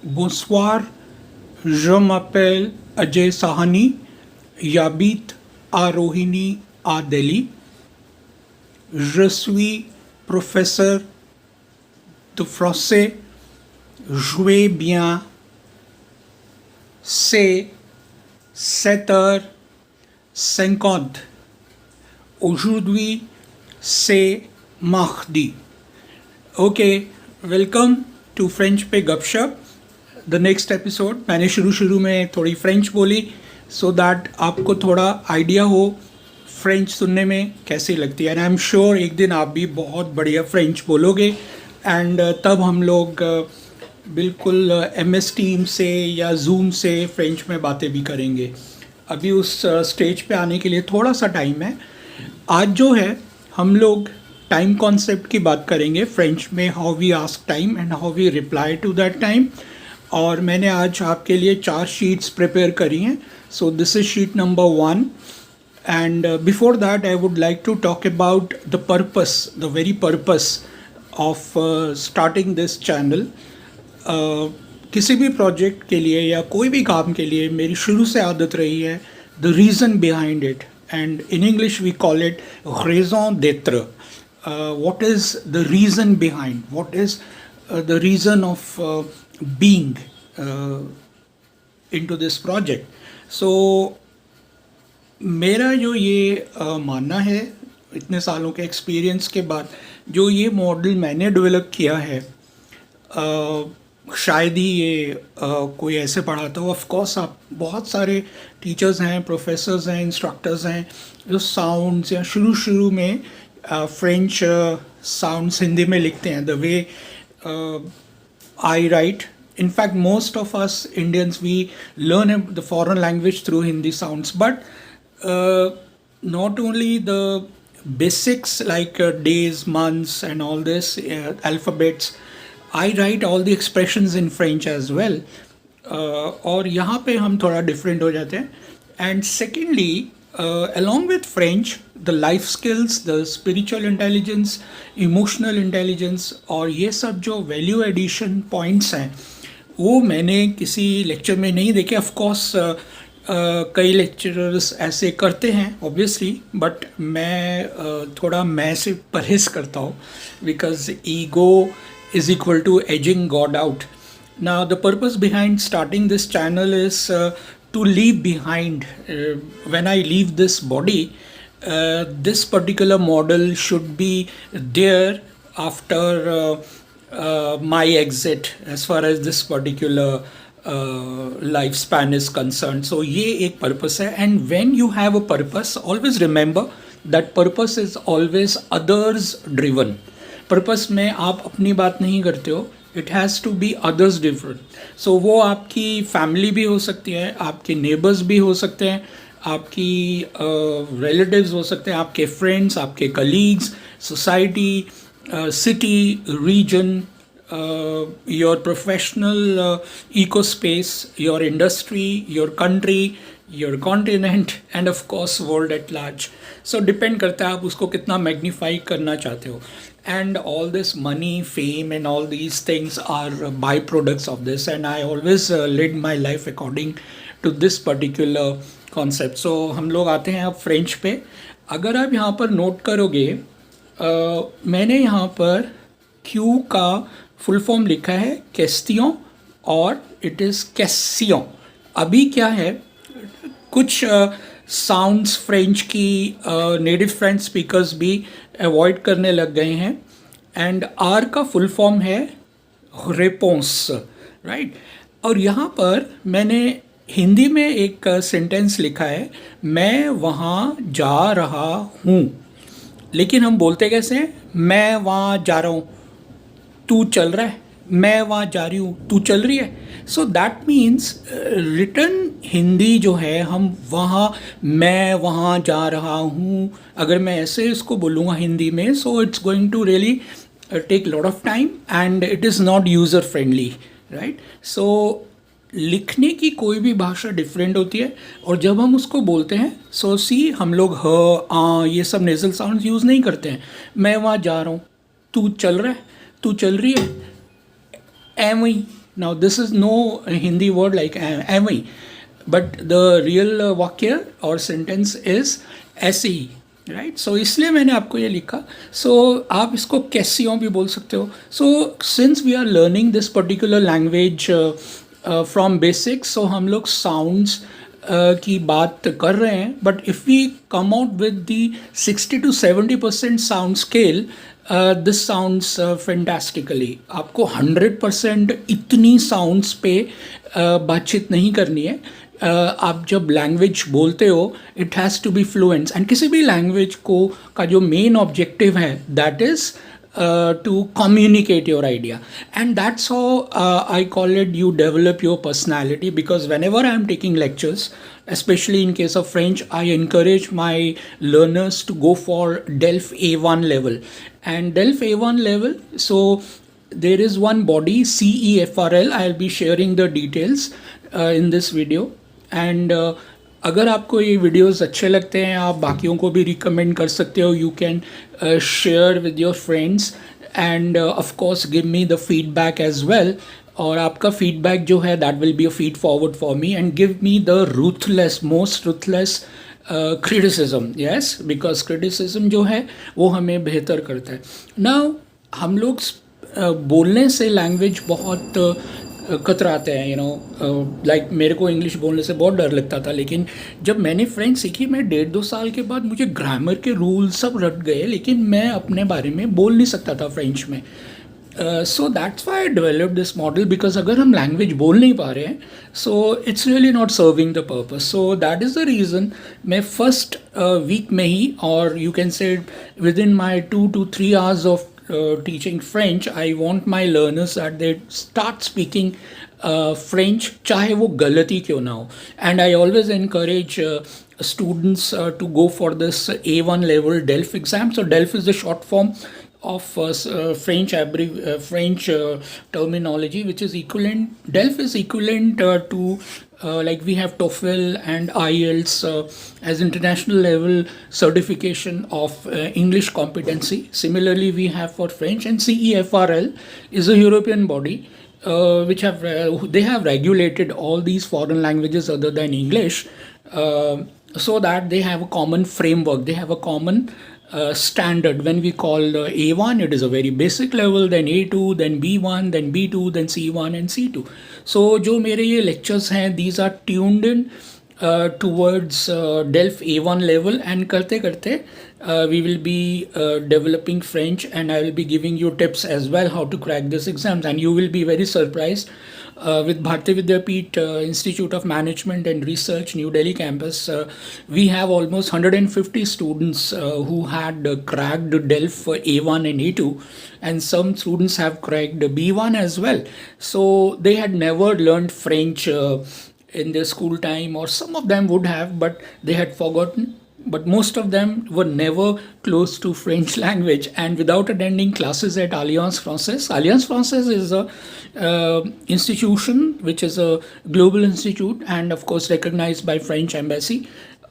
Bonsoir, je m'appelle Ajay Sahni, j'habite à Rohini, à Delhi. Je suis professeur de français. Jouez bien. C'est 7h50. Aujourd'hui, c'est mardi. Okay, welcome to French पे गपशप. The next episode मैंने शुरू में थोड़ी French बोली so that आपको थोड़ा idea हो फ्रेंच सुनने में कैसी लगती है. एंड आई एम श्योर एक दिन आप भी बहुत बढ़िया फ्रेंच बोलोगे एंड तब हम लोग बिल्कुल MS टीम से या जूम से फ्रेंच में बातें भी करेंगे. अभी उस स्टेज पे आने के लिए थोड़ा सा टाइम है. आज जो है हम लोग टाइम कॉन्सेप्ट की बात करेंगे फ्रेंच में, how we ask time and how we reply to that time. और मैंने आज आपके लिए 4 शीट्स प्रिपेयर करी हैं. So this is sheet number 1 and before that I would like to talk about the purpose, the very purpose of starting this channel. किसी भी project के लिए या कोई भी काम के लिए मेरी शुरू से आदत रही है the reason behind it, and in English we call it reason d'être. What is the reason behind, what is the reason of being into this project. So मेरा जो ये मानना है इतने सालों के एक्सपीरियंस के बाद, जो ये मॉडल मैंने डेवलप किया है, शायद ही ये कोई ऐसे पढ़ाता हो. ऑफ कोर्स आप बहुत सारे टीचर्स हैं, प्रोफेसर्स हैं, इंस्ट्रक्टर्स हैं जो साउंड्स या शुरू में फ्रेंच साउंड्स हिंदी में लिखते हैं. The way I write. In fact, most of us Indians, we learn the foreign language through Hindi sounds. But not only the basics like days, months and all this, alphabets, I write all the expressions in French as well. और यहाँ पे हम थोड़ा different हो जाते हैं. And secondly, along with French, the life skills, the spiritual intelligence, emotional intelligence और ये सब जो value addition points हैं वो मैंने किसी लेक्चर में नहीं देखे. ऑफ कोर्स कई लेक्चरर्स ऐसे करते हैं ऑब्वियसली, बट मैं थोड़ा मैं से परहेज करता हूँ because ego is equal to edging god out. Now the purpose behind starting this channel is to leave behind, when I leave this body, this particular model should be there after my exit as far as this particular lifespan is concerned. So ये एक purpose है. And when you have a purpose, always remember that purpose is always others driven. Purpose में आप अपनी बात नहीं करते हो, it has to be others different. So वो आपकी फैमिली भी हो सकती है, आपके नेबर्स भी हो सकते हैं, आपकी रिलेटिव्स हो सकते हैं, आपके फ्रेंड्स, आपके colleagues, society, city, region, your professional eco space, your industry, your country, your continent and of course world at large. So depend करता है आप उसको कितना मैग्नीफाई करना चाहते हो. And all this money, fame and all these things are byproducts of this, and I always led my life according to this particular concept. So हम लोग आते हैं अब फ्रेंच पे. अगर आप यहाँ पर नोट करोगे, मैंने यहाँ पर Q का फुल फॉर्म लिखा है क्वेश्चन और इट इज़ क्वेश्चन. अभी क्या है, कुछ साउंड्स फ्रेंच की नेटिव फ्रेंच स्पीकर्स भी अवॉइड करने लग गए हैं. एंड आर का फुल फॉर्म है रेपोंस, राइट. और यहाँ पर मैंने हिंदी में एक सेंटेंस लिखा है, मैं वहाँ जा रहा हूँ. लेकिन हम बोलते कैसे हैं, मैं वहाँ जा रहा हूँ, तू चल रहा है, मैं वहाँ जा रही हूँ, तू चल रही है. So that means return Hindi जो है, हम वहाँ, मैं वहाँ जा रहा हूँ, अगर मैं ऐसे इसको बोलूँगा हिंदी में, so it's going to really take lot of time and it is not user friendly, right. So लिखने की कोई भी भाषा डिफरेंट होती है, और जब हम उसको बोलते हैं, सो सी हम लोग ह, आ, ये सब नेज़ल साउंड्स यूज़ नहीं करते हैं. मैं वहाँ जा रहा हूँ, तू चल रहा है, तू चल रही है, एवं Now this is no Hindi word like am I, but the real वाक्य or sentence is ऐसे ही, राइट. सो इसलिए मैंने आपको ये लिखा. सो आप इसको कैसियों भी बोल सकते हो. So since we are learning this particular language from basics, so हम लोग साउंड्स की बात कर रहे हैं. But if we come out with the 60-70% sound scale, this sounds fantastically. आपको 100% इतनी साउंड्स पे बातचीत नहीं करनी है. आप जब लैंग्वेज बोलते हो, it has to be fluent. And किसी भी लैंग्वेज को का जो मेन ऑब्जेक्टिव है, that is to communicate your idea. And that's how I call it you develop your personality, because whenever I am taking lectures, especially in case of French, I encourage my learners to go for DELF A1 level. And DELF A1 level, so there is one body, CEFRL. I'll be sharing the details in this video. And अगर आपको ये videos अच्छे लगते हैं, आप बाकियों को भी रिकमेंड कर सकते हो. You can share with your friends and of course give me the feedback as well. और आपका फीडबैक जो है, that will be a feed forward for me and give me the ruthless, most ruthless criticism. Yes, because criticism जो है वो हमें बेहतर करता है. नाउ हम लोग बोलने से लैंग्वेज बहुत कतराते हैं, यू नो. लाइक मेरे को इंग्लिश बोलने से बहुत डर लगता था, लेकिन जब मैंने फ्रेंच सीखी, मैं 1.5-2 साल के बाद मुझे ग्रामर के रूल सब रट गए, लेकिन मैं अपने बारे में बोल नहीं सकता था फ्रेंच में. So that's why I develop this model, because अगर हम लैंग्वेज बोल नहीं पा रहे हैं, so it's really not serving the purpose. So that is the reason मैं फर्स्ट वीक में ही, और you can say with in my 2 to 3 hours of teaching French, I want my learners that they start speaking French, चाहे वो गलती क्यों ना हो. And I always encourage students to go for this A1 level DELF exam. So DELF is the short form of French terminology, which is equivalent. DELF is equivalent to like we have TOEFL and IELTS as international level certification of English competency. Similarly, we have for French, and CEFRL is a European body which have they have regulated all these foreign languages other than English, so that they have a common framework, they have a common standard. When we call A1, it is a very basic level, then A2, then B1, then B2, then C1 and C2. So जो मेरे ये lectures हैं, these are tuned in towards DELF A1 level, and करते करते we will be developing French, and I will be giving you tips as well how to crack this exams, and you will be very surprised. With Bharati Vidyapeeth Institute of Management and Research, New Delhi campus, we have almost 150 students who had cracked DELF A1 and A2, and some students have cracked B1 as well. So they had never learned French in their school time, or some of them would have, but they had forgotten. But most of them were never close to French language, and without attending classes at Alliance Française. Alliance Française is a institution which is a global institute, and of course recognized by French embassy.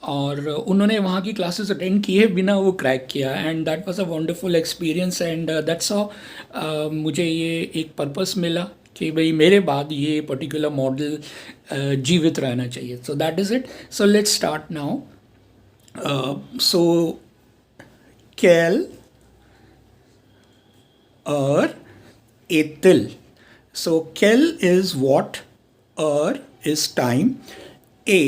और उन्होंने वहाँ की classes attend किए बिना वो crack किया, and that was a wonderful experience. And that's how मुझे ये एक पर्पस मिला कि भाई मेरे बाद ये पर्टिकुलर मॉडल जीवित रहना चाहिए. सो that is it. So let's start now. So quel heure-t-il? So quel is what, heure is time, a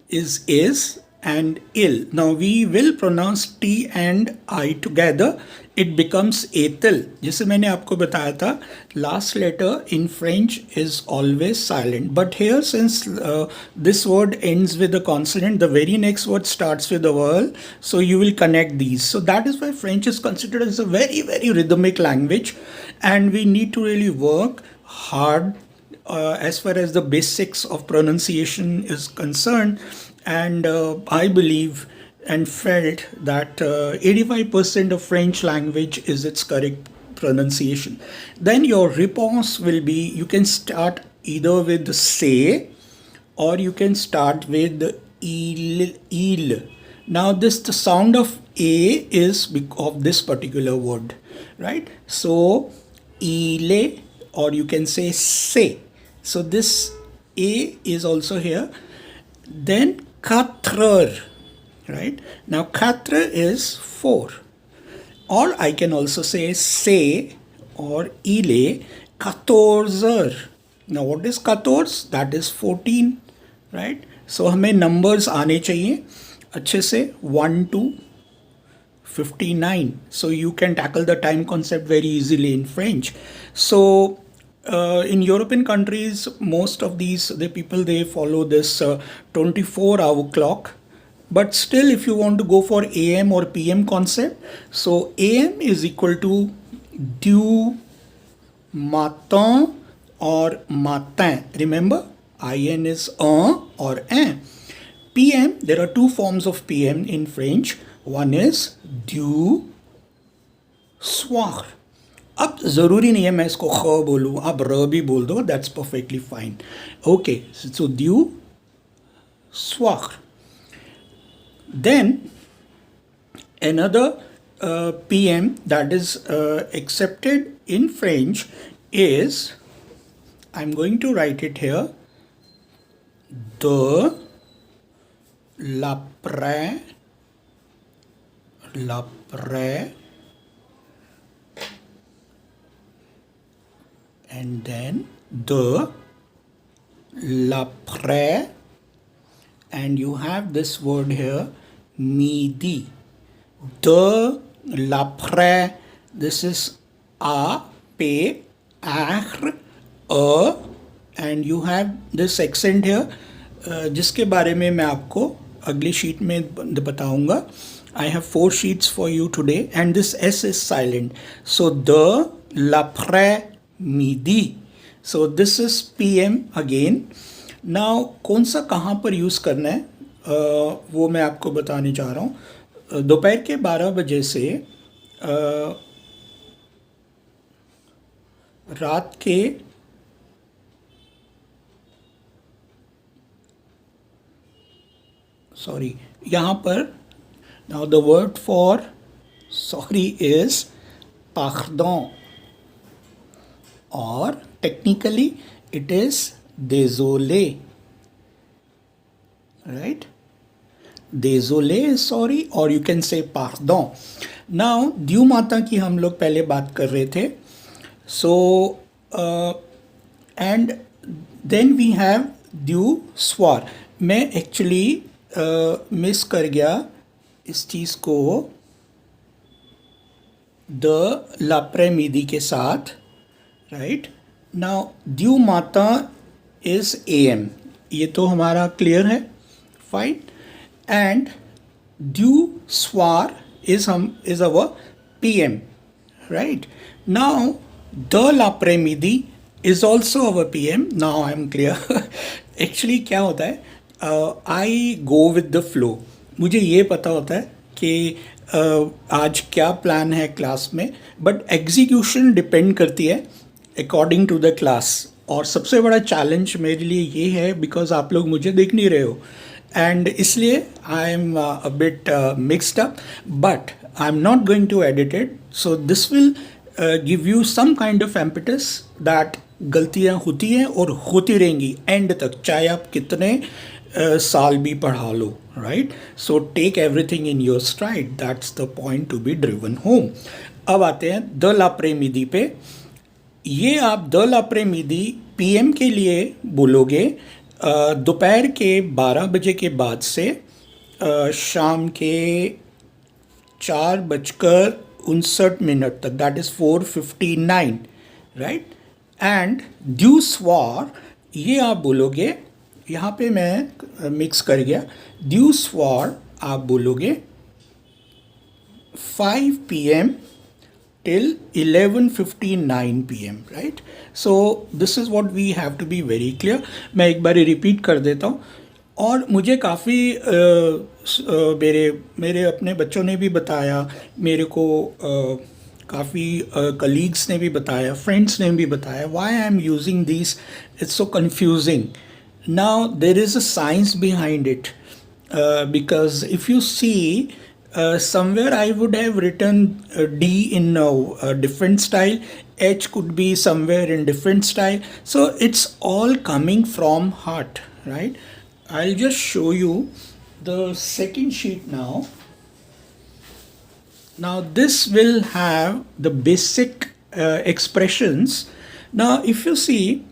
is, and il. Now we will pronounce T and I together. It becomes etil. जैसे मैंने आपको बताया था, last letter in French is always silent. But here, since this word ends with a consonant, the very next word starts with a vowel. So you will connect these. So that is why French is considered as a very, very rhythmic language. And we need to really work hard as far as the basics of pronunciation is concerned. And I believe and felt that 85% of French language is its correct pronunciation. Then your response will be, you can start either with the say, or you can start with the il. Now the sound of a is of this particular word, right? So ile, or you can say say. So this A is also here. Then quatre, right? Now quatre is 4. Or I can also say or ile, 14. Now what is 14? That is 14, right? So हमें numbers आने चाहिए अच्छे से 1 to 59. So you can tackle the time concept very easily in French. So in European countries, most of the people, they follow this 24-hour clock. But still, if you want to go for AM or PM concept, so AM is equal to du matin or matin. Remember, IN is un or un. PM, there are two forms of PM in French. One is du soir. अब ज़रूरी नहीं है मैं इसको ख बोलूँ, आप र भी बोल दो, that's perfectly fine. Okay, so du soir. Then another PM that is accepted in French is, I'm going to write it here, de l'après, and then de l'après, and you have this word here, midi. De l'après, this is a, p, r, a, and you have this accent here, जिसके बारे में मैं आपको अगली sheet में बताऊंगा. I have 4 sheets for you today, and this S is silent. So de l'après midi. So this is PM again. Now कौन सा कहाँ पर यूज़ करना है वो मैं आपको बताने जा रहा हूँ. दोपहर के 12 बजे से रात के सॉरी यहाँ पर now the word for sorry is pardon, or technically it is désolé, right? Désolé is sorry, or you can say pardon. Now due माता की हम लोग पहले बात कर रहे थे. So and then we have due soir. मैं actually मिस कर गया इस चीज़ को द l'après midi के साथ, राइट. नाउ ड्यू माता इज AM, ये तो हमारा क्लियर है, fine. And due soir is our PM, right? Now the l'après midi is also our PM. Now I am clear. Actually क्या होता है, I go with the flow. मुझे ये पता होता है कि आज क्या प्लान है क्लास में, बट एग्जीक्यूशन डिपेंड करती है अकॉर्डिंग टू द क्लास. और सबसे बड़ा चैलेंज मेरे लिए ये है बिकॉज आप लोग मुझे देख नहीं रहे हो, एंड इसलिए I am a bit mixed up, but I am not going to edit it. So this will give you some kind of impetus that गलतियाँ होती हैं और होती रहेंगी एंड तक, चाहे आप कितने साल भी पढ़ा लो, right. So take everything in your stride, that's the point to be driven home. अब आते हैं द l'après midi पे. ये आप द l'après midi PM के लिए बोलोगे दोपहर के 12 बजे के बाद से शाम के 4:59 तक, that is 4:59, right. And due soir ये आप बोलोगे, यहाँ पे मैं मिक्स कर गया, ड्यू soir आप बोलोगे 5 PM till 11:59 PM, right? So this is what we have to be very clear. मैं एक बार रिपीट कर देता हूँ. और मुझे काफ़ी मेरे अपने बच्चों ने भी बताया, मेरे को काफ़ी कलीग्स ने भी बताया, फ्रेंड्स ने भी बताया, why I am using these, it's so confusing. Now there is a science behind it, because if you see somewhere I would have written D in a different style. H could be somewhere in different style. So it's all coming from heart, right? I'll just show you the second sheet now. Now this will have the basic expressions. Now if you see,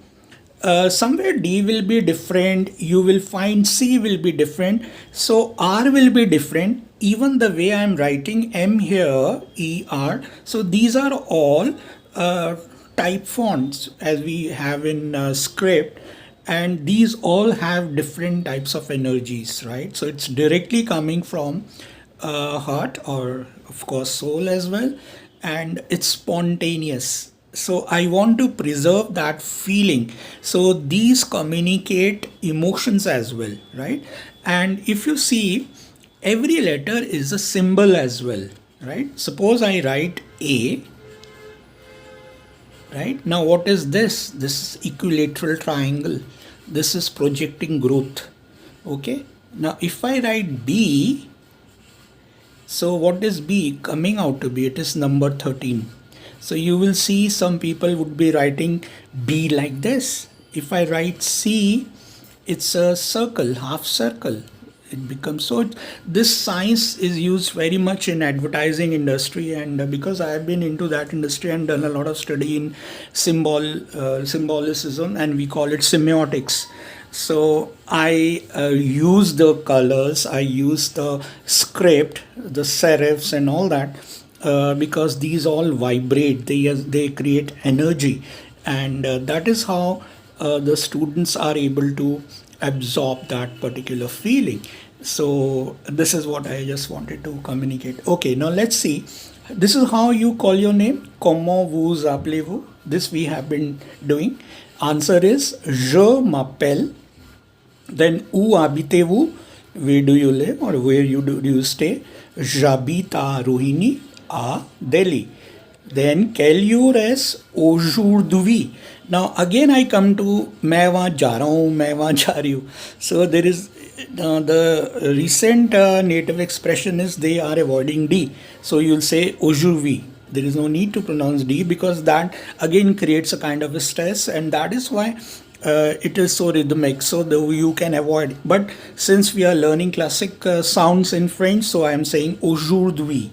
somewhere D will be different, you will find C will be different, so R will be different. Even the way I am writing M here, ER, so these are all type fonts as we have in script, and these all have different types of energies, right? So it's directly coming from heart, or of course soul as well, and it's spontaneous. So I want to preserve that feeling. So these communicate emotions as well, right? And if you see, every letter is a symbol as well, right? Suppose I write A, right? Now what is this? This is equilateral triangle. This is projecting growth. Okay. Now if I write B, so what is B coming out to be? It is number 13. So you will see some people would be writing B like this. If I write C, it's a circle, half circle. It becomes so. This science is used very much in advertising industry, and because I have been into that industry and done a lot of study in symbolicism, and we call it semiotics. So I use the colors, I use the script, the serifs and all that, because these all vibrate, they create energy, and that is how the students are able to absorb that particular feeling. So this is what I just wanted to communicate. Okay, now let's see. This is how you call your name. Comment vous appelez-vous? This we have been doing. Answer is je m'appelle. Then où habitez-vous? Where do you live, or where do you stay? J'habite à Rohini, à Delhi. Then quel jour est aujourd'hui? Now again I come to मैं वहाँ जा रहा हूँ, मैं वहाँ जा रही हूँ. So there is the recent native expression is they are avoiding D. So you'll say aujourd'hui. There is no need to pronounce D, because that again creates a kind of a stress, and that is why it is so rhythmic, so you can avoid. But since we are learning classic sounds in French, so I am saying aujourd'hui,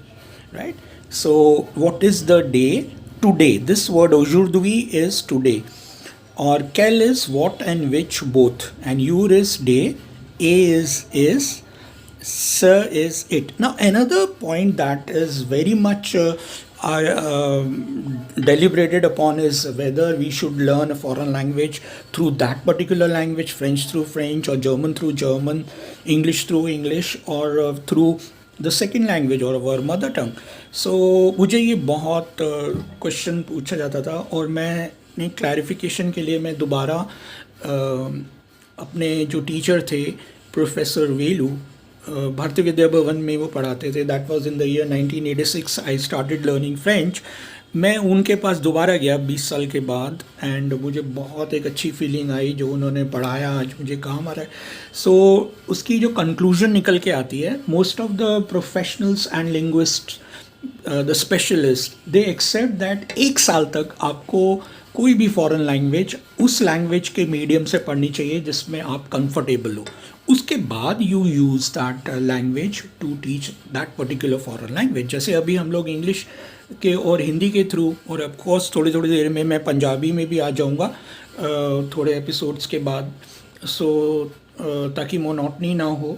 right? So what is the day? Today. This word aujourd'hui is today. Or quel is what and which both. And jour is day. A is. Ce is it. Now another point that is very much deliberated upon is whether we should learn a foreign language through that particular language, French through French, or German through German, English through English, or through the second language or our mother tongue. So मुझे ये बहुत question पूछा जाता था, और मैंने clarification के लिए मैं दोबारा अपने जो टीचर थे प्रोफेसर वेलू, भारतीय विद्या भवन में वो पढ़ाते थे. That was in the year 1986 I started learning French. मैं उनके पास दोबारा गया 20 साल के बाद, एंड मुझे बहुत एक अच्छी फीलिंग आई जो उन्होंने पढ़ाया आज मुझे काम आ रहा है. सो उसकी जो कंक्लूजन निकल के आती है, most of the professionals and linguist, the specialist, they accept that 1 साल तक आपको कोई भी फॉरेन लैंग्वेज उस लैंग्वेज के मीडियम से पढ़नी चाहिए जिसमें आप कंफर्टेबल हो. उसके बाद you use that language to teach that particular foreign language. जैसे अभी हम लोग इंग्लिश के और हिंदी के थ्रू, और ऑफकोर्स थोड़ी थोड़ी देर में मैं पंजाबी में भी आ जाऊँगा थोड़े एपिसोड्स के बाद, सो ताकि मोनोटनी ना हो.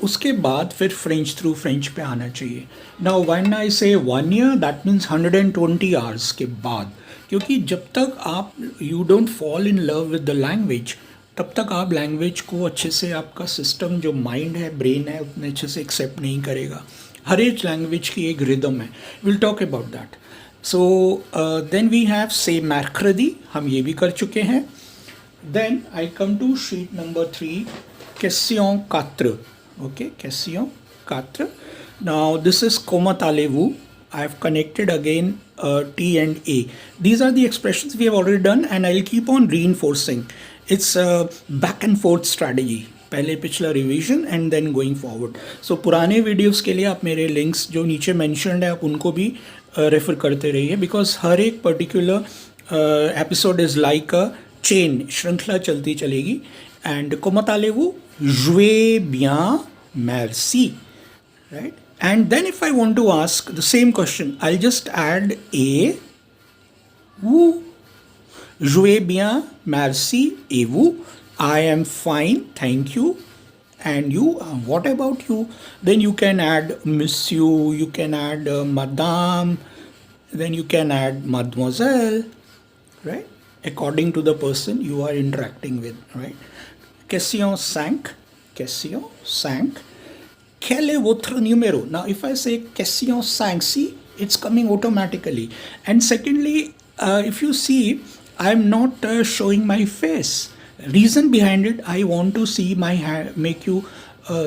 उसके बाद फिर फ्रेंच थ्रू फ्रेंच पे आना चाहिए. नाउ व्हेन आई से 1 ईयर, दैट मीन्स 120 आवर्स के बाद, क्योंकि जब तक आप you don't fall in love with the language, तब तक आप लैंग्वेज को अच्छे से, आपका सिस्टम जो माइंड है, ब्रेन है, उतने अच्छे से एक्सेप्ट नहीं करेगा. हर एक लैंग्वेज की एक रिदम है. Will talk about that. So then we have से मैक्रदी, हम ये भी कर चुके हैं. Then I come to sheet number 3, question 4. Okay, question 4. Now this is comment allez-vous. I have connected again T and A. These are the expressions we have already done, and I'll keep on reinforcing. It's a back and forth strategy. पहले पिछला revision and then going forward. So पुराने videos के लिए आप मेरे links जो नीचे mentioned है आप उनको भी रेफर करते रहिए, बिकॉज हर एक particular episode is like a chain, श्रृंखला चलती चलेगी. And comment allez-vous? Jouez bien, merci. Right? And then if I want to ask the same question, I'll just add a vous. Jouez bien, merci, et vous? I am fine, thank you. And you, what about you? Then you can add monsieur, you can add madame, then you can add mademoiselle, right? According to the person you are interacting with, right? Question 5. Question 5. Quel est votre numéro? Now, if I say question 5, see, it's coming automatically. And secondly, if you see, I'm not showing my face. Reason behind it, I want to see my hand, make you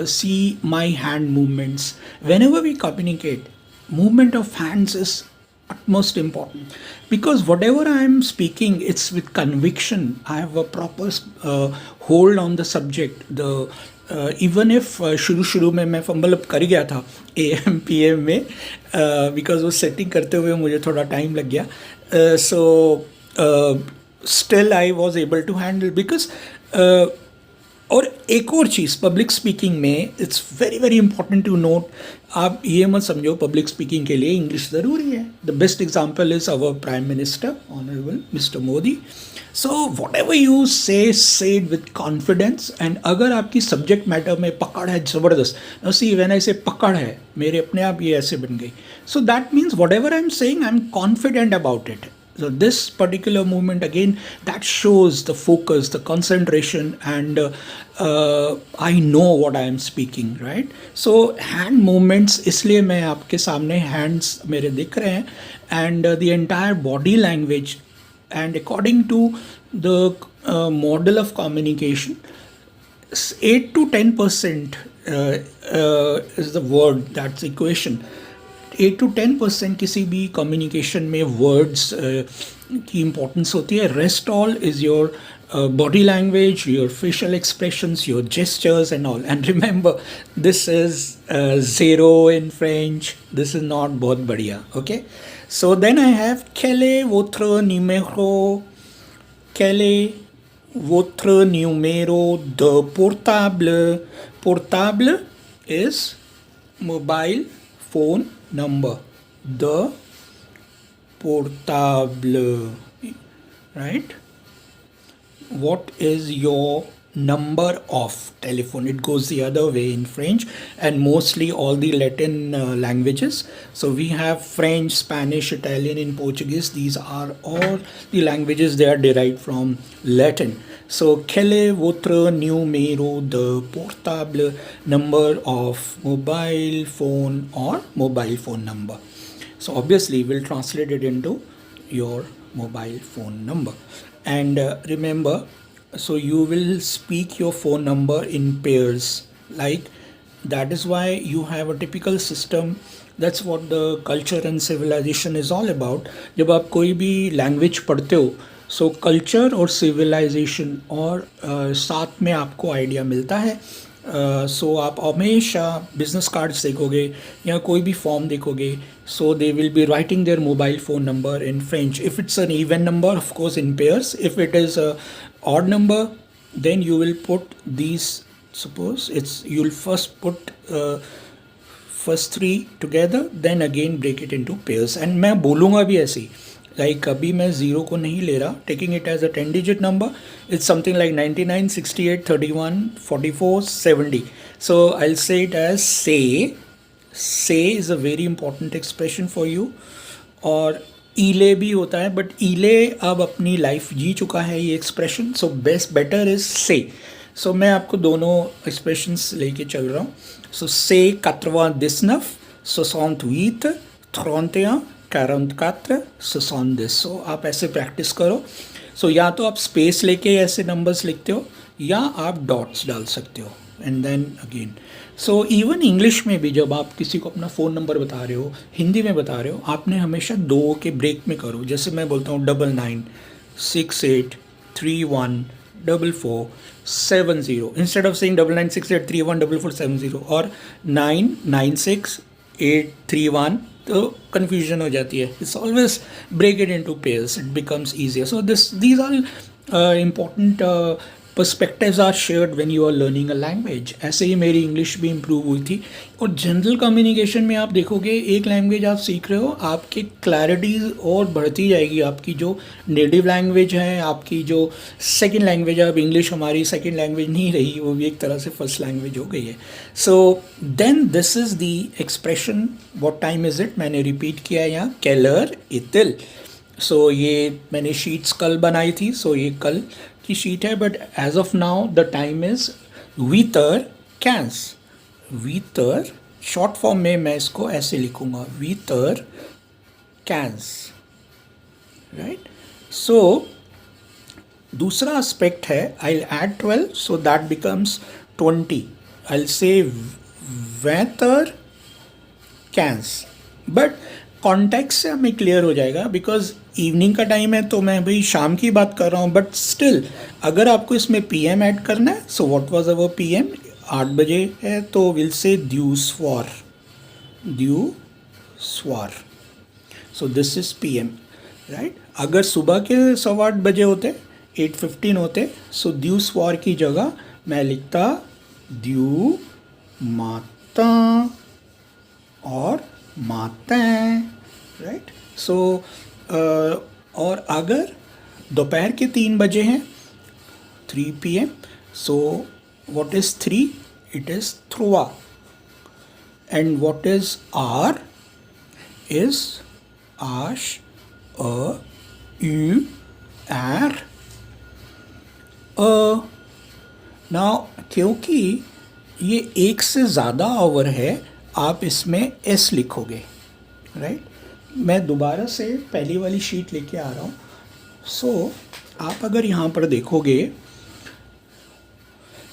see my hand movements. Whenever we communicate, movement of hands is utmost important, because whatever I am speaking, it's with conviction. I have a proper hold on the subject. The even if शुरू में मैं fumble up कर गया था AM/PM में, because वो setting करते हुए मुझे थोड़ा टाइम लग गया. So still I was able to handle, because और एक और चीज़ पब्लिक स्पीकिंग में, it's very very important to note. आप ये मत समझो पब्लिक स्पीकिंग के लिए इंग्लिश ज़रूरी है. The best example is our prime minister honourable mister Modi. So what ever you say it with confidence. And अगर आपकी सब्जेक्ट मैटर में पकड़ है ज़बरदस्त, सी व्हेन आई से पकड़ है, मेरे अपने आप ये ऐसे बन गई. So that means what ever I am saying, I am confident about it. So this particular movement, again, that shows the focus, the concentration, and I know what I am speaking, right? So hand movements, इसलिए मैं आपके सामने hands मेरे दिख रहे हैं, and the entire body language, and according to the model of communication, 8 to 10% is the word, that's equation. 8 to 10% किसी भी कम्युनिकेशन में वर्ड्स की इम्पोर्टेंस होती है. Rest all is your body language, your facial expressions, your gestures and all. And remember, this is zero in French. This is not बहुत बढ़िया. Okay, so then I have quel est votre numéro? Quel est votre numéro de portable? Portable is mobile phone number. The portable, right? What is your number of telephone? It goes the other way in French and mostly all the Latin languages. So we have French, Spanish, Italian, and Portuguese. These are all the languages, they are derived from Latin. So quel est votre numéro de portable? Number of mobile phone or mobile phone number. So obviously we'll translate it into your mobile phone number. And remember, so you will speak your phone number in pairs. Like, that is why you have a typical system. That's what the culture and civilization is all about. जब आप कोई भी language पढ़ते हो, सो culture और civilisation और साथ में आपको आइडिया मिलता है. सो आप हमेशा बिजनेस कार्ड्स देखोगे या कोई भी फॉर्म देखोगे, so they will be writing their mobile phone number in French. If it's an even number, of course in pairs. If it is a odd number, then you will put these, suppose it's, you will first put first 3 together, then again break it into pairs. And मैं बोलूँगा भी ऐसे ही, like अभी मैं zero को नहीं ले रहा, taking it as a 10 digit number. It's something like 99, 68, 31, 44, 70. So I will say it as say. Say is a very important expression for you. और ईले भी होता है, बट ईले अब अपनी लाइफ जी चुका है ये expression. So best better is से. सो मैं आपको दोनों एक्सप्रेशंस लेके चल रहा हूँ. सो से 99, 68, 31, 44, 70. सो आप ऐसे प्रैक्टिस करो. सो या तो आप स्पेस लेके ऐसे नंबर्स लिखते हो, या आप डॉट्स डाल सकते हो, and then again. So even English में भी जब आप किसी को अपना फ़ोन नंबर बता रहे हो, हिंदी में बता रहे हो, आपने हमेशा 2 के ब्रेक में करो. जैसे मैं बोलता हूँ 99, 68, 31, 44, 70. इंस्टेड ऑफ सेइंग 99, 68, 31, 44, 70, और 9, 96, 8 3 1, तो confusion हो जाती है. It's always break it into pairs, it becomes easier. So these are important perspectives are shared when you are learning a language. ऐसे ही मेरी इंग्लिश भी इम्प्रूव हुई थी. और जनरल कम्युनिकेशन में आप देखोगे, एक लैंग्वेज आप सीख रहे हो, आपकी क्लैरिटी और बढ़ती जाएगी. आपकी जो नेटिव लैंग्वेज है, आपकी जो सेकेंड लैंग्वेज है, अब इंग्लिश हमारी सेकेंड लैंग्वेज नहीं रही, वो भी एक तरह से फर्स्ट लैंग्वेज हो गई है. So then this is the expression, what time is it, मैंने रिपीट किया है यहाँ, केलर इतिल. सो ये मैंने शीट्स कल बनाई थी, सो ये कल की शीट है. But as of now the time is वीतर कैंस. वीतर शॉर्ट फॉर्म में मैं इसको ऐसे लिखूंगा, वीतर कैंस, राइट. सो दूसरा एस्पेक्ट है, आई एड 12 सो दैट बिकम्स 20. आई से वेतर कैंस, बट कॉन्टेक्स्ट से हमें क्लियर हो जाएगा, बिकॉज इवनिंग का टाइम है तो मैं भाई शाम की बात कर रहा हूँ. बट स्टिल अगर आपको इसमें पीएम ऐड करना है, so what was our PM, 8 बजे है, तो विल से ड्यू स्वार. So this is PM, right. अगर सुबह के 8:15 बजे होते, 8:15 होते, सो ड्यू स्वार की जगह मैं लिखता ड्यू माता और मातें, राइट. सो और अगर दोपहर के 3 बजे हैं, 3 PM, so what is 3, it is थ्रुआ. And what is R is आश, अ, यू, एर, अ. नाउ क्योंकि ये एक से ज़्यादा आवर है, आप इसमें एस लिखोगे, राइट. मैं दोबारा से पहली वाली शीट लेके आ रहा हूँ. सो आप अगर यहाँ पर देखोगे,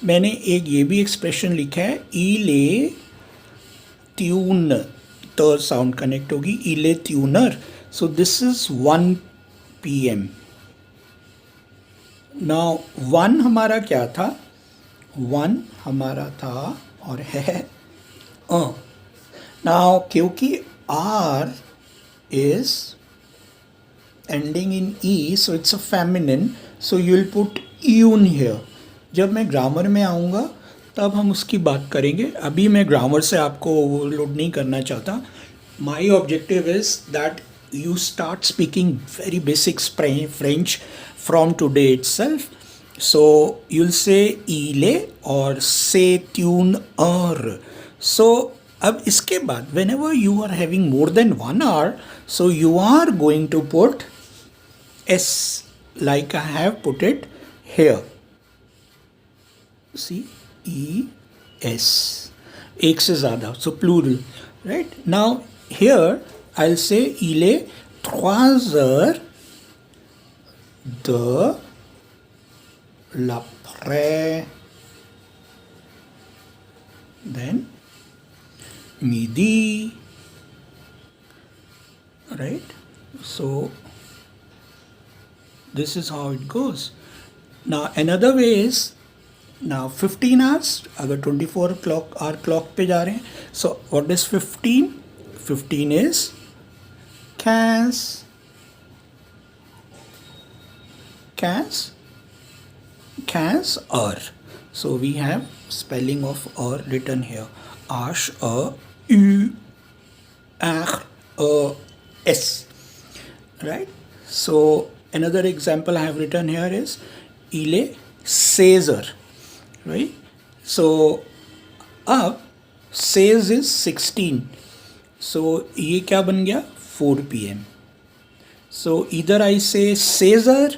मैंने एक ये भी एक्सप्रेशन लिखा है, इले ट्यून, त साउंड कनेक्ट होगी, इले tuner. So this is 1 PM. Now 1 हमारा क्या था, 1 हमारा था और है नाउ क्योंकि R is ending in E, so it's a feminine, so you will put un here. जब मैं ग्रामर में आऊँगा तब हम उसकी बात करेंगे. अभी मैं ग्रामर से आपको ओवरलोड नहीं करना चाहता. My objective is that you start speaking very basic French from today itself. So you'll say ile or say tune er. So अब इसके बाद whenever you are having more than 1 hour, so you are going to put s like I have put it here. See, e s, एक से ज़्यादा, so plural, right. Now here I'll say il est 3 heures de l'après, then midi, right. So this is how it goes. Now another way is, now 15 hours, अगर 24 hour clock पे जा रहे हैं, so what is 15? 15 is 15 or. So we have spelling of or written here, ash, a, u, r, a, s, right. So another example I have written here is il est 16 heures, right. So अब 16 is 16, so ये क्या बन गया, 4 PM. So either I say 16 heures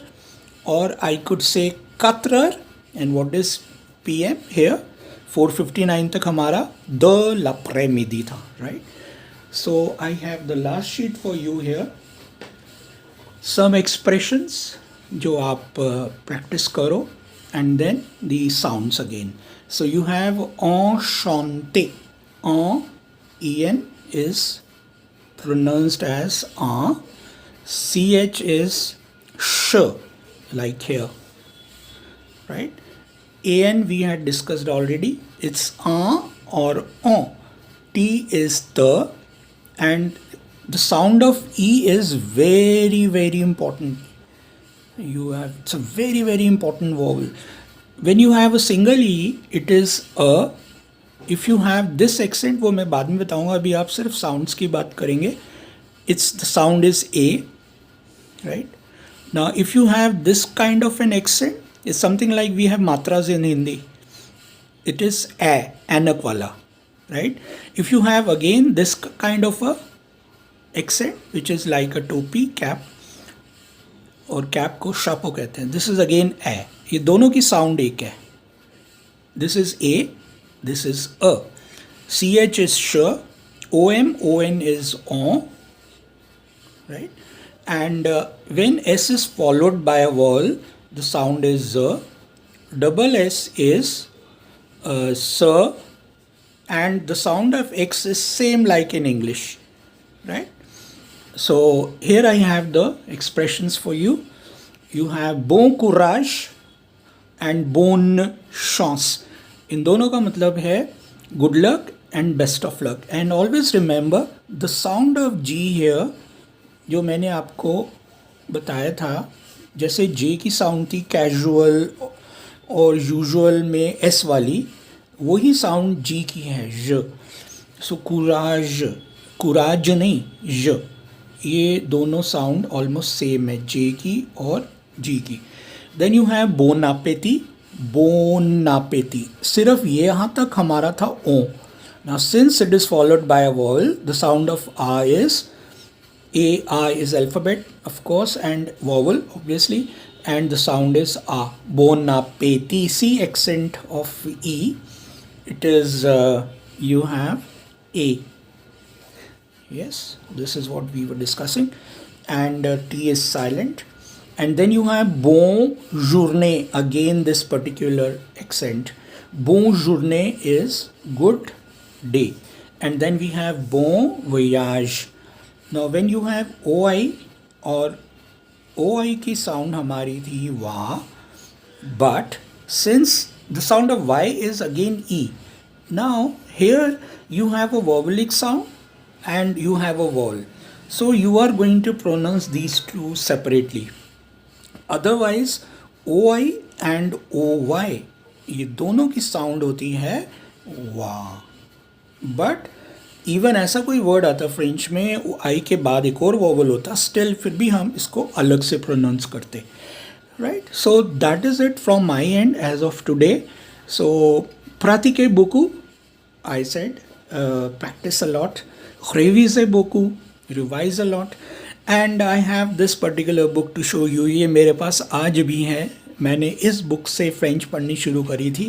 or I could say 4 heures. And what is PM here? 4:59 तक हमारा the l'après-midi था, right. So I have the last sheet for you here. Some expressions जो आप practice करो, and then the sounds again. So you have enchanté. En is pronounced as ch is sh, like here, right. An we had discussed already, it's or on. T is the, and the sound of E is very, very important. It's a very, very important vowel. When you have a single E, it is a. If you have this accent, वो मैं बाद में बताऊंगा, अभी आप सिर्फ sounds की बात करेंगे. The sound is A, right? Now, if you have this kind of an accent, it's something like we have matras in Hindi. It is A, anak wala, right? If you have again this kind of a accent, which is like a topi cap, और cap को शापो कहते हैं, this is again ए. ये दोनों की साउंड एक है. This is A, this is अ. सी एच इज श, O M O N is ओ, right? And when S is followed by a vowel, the sound is Z. Double S is S, and the sound of X is same like in English, right? So here I have the expressions for you. You have bon courage and bonne chance. इन दोनों का मतलब है good luck and best of luck. And always remember the sound of G here, जो मैंने आपको बताया था, जैसे जे की साउंड थी कैजुअल और यूजुअल में एस वाली, वही साउंड जी की है, ज. सो कुराज, कुराज नहीं, ज. ये दोनों साउंड ऑलमोस्ट सेम है, जे की और जी की. देन यू हैव बोनापेती, बोनापेती. सिर्फ ये यहाँ तक हमारा था ओ. Now since it is followed by a vowel, the sound of आ is A is alphabet, of course, and vowel, obviously, and the sound is A. Bonapeti. C accent of E. It is, you have A. Yes, this is what we were discussing. And T is silent. And then you have bon journée. Again, this particular accent. Bon journée is good day. And then we have bon voyage. Now when you have OI, और OI की sound हमारी थी वाह, but since the sound of Y is again E, now here you have a vowelic sound and you have a vowel. So you are going to pronounce these two separately. Otherwise OI and OY ये दोनों की sound होती है वाह. But even ऐसा कोई word आता French में आई के बाद एक और वॉवल होता, स्टिल फिर भी हम इसको अलग से प्रोनाउंस करते, right? So that is it from my end as of today. So pratiquez beaucoup, I said, practice a lot, révisez beaucoup, revise a lot, and I have this particular book to show you. ये मेरे पास आज भी है. मैंने इस book से French पढ़नी शुरू करी थी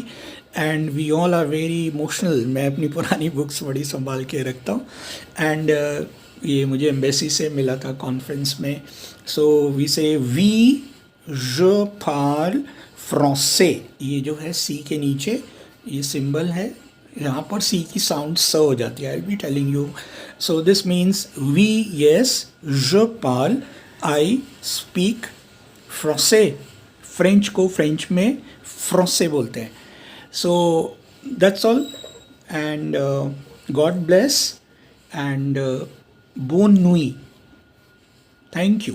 and we all are very emotional. मैं अपनी पुरानी बुक्स बड़ी संभाल के रखता हूँ एंड ये मुझे एम्बेसी से मिला था कॉन्फ्रेंस में. सो वी से वी je parle français. ये जो है सी के नीचे ये सिंबल है, यहाँ पर सी की साउंड स हो जाती है. I be telling you. So this means we yes je parle, I speak français. French को फ्रेंच में फ्रांसे बोलते हैं. So that's all and God bless and बोन नुई. Thank you.